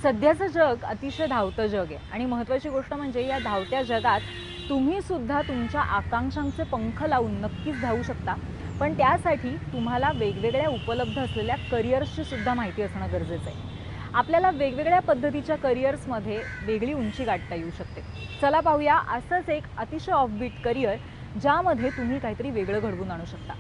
सध्याचं जग अतिशय धावतं जग आहे आणि महत्त्वाची गोष्ट म्हणजे या धावत्या जगात तुम्ही सुद्धा तुमच्या आकांक्षांचे पंख लावून नक्कीच धावू शकता। पण त्यासाठी तुम्हाला वेगवेगळ्या उपलब्ध असलेल्या करिअर्सची सुद्धा माहिती असणं गरजेचं आहे। आपल्याला वेगवेगळ्या पद्धतीच्या करिअर्समध्ये वेगळी उंची गाठता येऊ शकते। चला पाहूया असंच एक अतिशय ऑफबीट करिअर ज्यामध्ये तुम्ही काहीतरी वेगळं घडवून आणू शकता।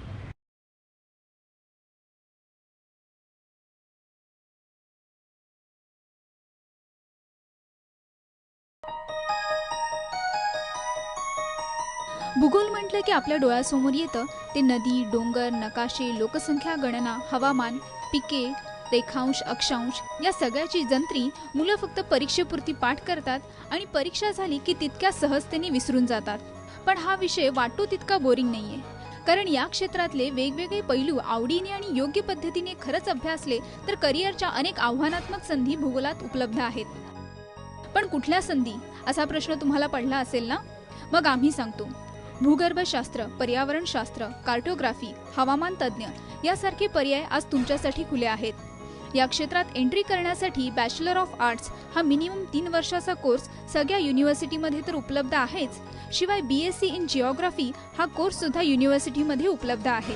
भूगोल म्हटलं की आपल्या डोळ्यासमोर येतं ते नदी, डोंगर, नकाशे, लोकसंख्या गणना, हवामान, पिके, रेखांश, अक्षांश या सगळ्याची जंत्री मुलं फक्त परीक्षेपुरती पाठ करतात आणि परीक्षा झाली की तितक्या सहजतेने विसरून जातात। पण हा विषय वाटतो तितका बोरिंग नाहीये, कारण या क्षेत्रातले वेगवेगळे पैलू आवडीने आणि योग्य पद्धतीने खरंच अभ्यासले तर करिअरच्या अनेक आव्हानात्मक संधी भूगोलात उपलब्ध आहेत। पण कुठल्या संधी असा प्रश्न तुम्हाला पडला असेल ना? मग आम्ही सांगतो। भूगर्भशास्त्र, पर्यावरणशास्त्र, कार्टोग्राफी, हवामान तज्ञ यासारखे पर्याय आज तुमच्यासाठी खुले आहेत। या क्षेत्रात एंट्री करण्यासाठी बॅचलर ऑफ आर्ट्स हा मिनिमम 3 वर्षाचा कोर्स सगळ्या युनिव्हर्सिटीमध्ये तर उपलब्ध आहेच, शिवाय BSc इन जिओग्राफी हा कोर्स सुद्धा युनिव्हर्सिटीमध्ये उपलब्ध आहे।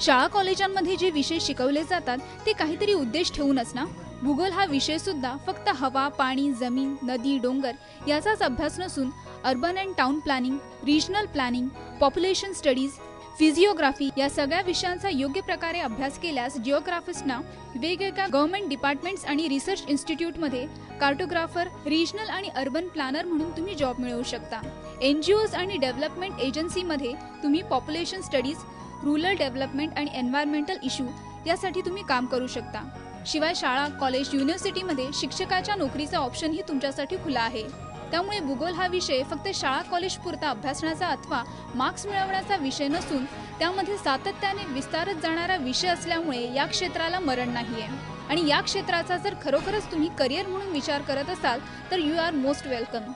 शाळा कॉलेजांमध्ये जे विषय शिकवले जातात ते काहीतरी उद्देश ठेवूनच ना। भूगोल हा विषय सुद्धा फक्त हवा, पाणी, जमीन, नदी, डोंगर याचाच अभ्यास नसून urban and town planning, regional planning, population studies, physiography या सगळ्या विषयांचा योग्य प्रकारे अभ्यास केल्यास जिओग्राफिस्टना वेगवेगळ्या गव्हर्नमेंट डिपार्टमेंट्स आणि रिसर्च इन्स्टिट्यूटमध्ये कार्टोग्राफर, रिजनल आणि अर्बन प्लॅनर म्हणून तुम्ही जॉब मिळवू शकता। NGOज आणि डेव्हलपमेंट एजन्सीमध्ये तुम्ही पॉप्युलेशन स्टडीज, रूरल डेव्हलपमेंट आणि एन्व्हायरमेंटल इश्यू यासाठी तुम्ही काम करू शकता। शिवाय शाळा, कॉलेज, युनिव्हर्सिटीमध्ये शिक्षकाच्या नोकरीचा ऑप्शनही तुमच्यासाठी खुला आहे। त्यामुळे भूगोल हा विषय फक्त शाळा कॉलेज पुरता अभ्यासण्याचा अथवा मार्क्स मिळवण्याचा विषय नसून त्यामध्ये सातत्याने विस्तारत जाणारा विषय असल्यामुळे या क्षेत्राला मरण नाहीये। आणि या क्षेत्राचा जर खरोखरच तुम्ही करिअर म्हणून विचार करत असाल तर यू आर मोस्ट वेलकम।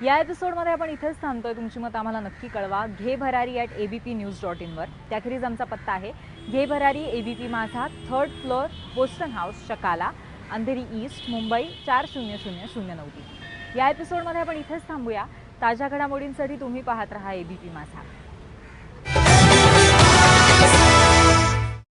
या एपिसोडमध्ये आपण इथेच थांबतोय। तुमची मत आम्हाला नक्की कळवा घेभरारी@abpnews.in वर। त्याखेरीज आमचा पत्ता आहे घे भरारी, ABP Majha, 3rd floor, Boston House, Chakala, Andheri east, Mumbai 400093। या एपिसोडमध्ये आपण इथेच थांबूया। ताज्या घडामोडींसाठी तुम्ही पाहत रहा ABP माझा।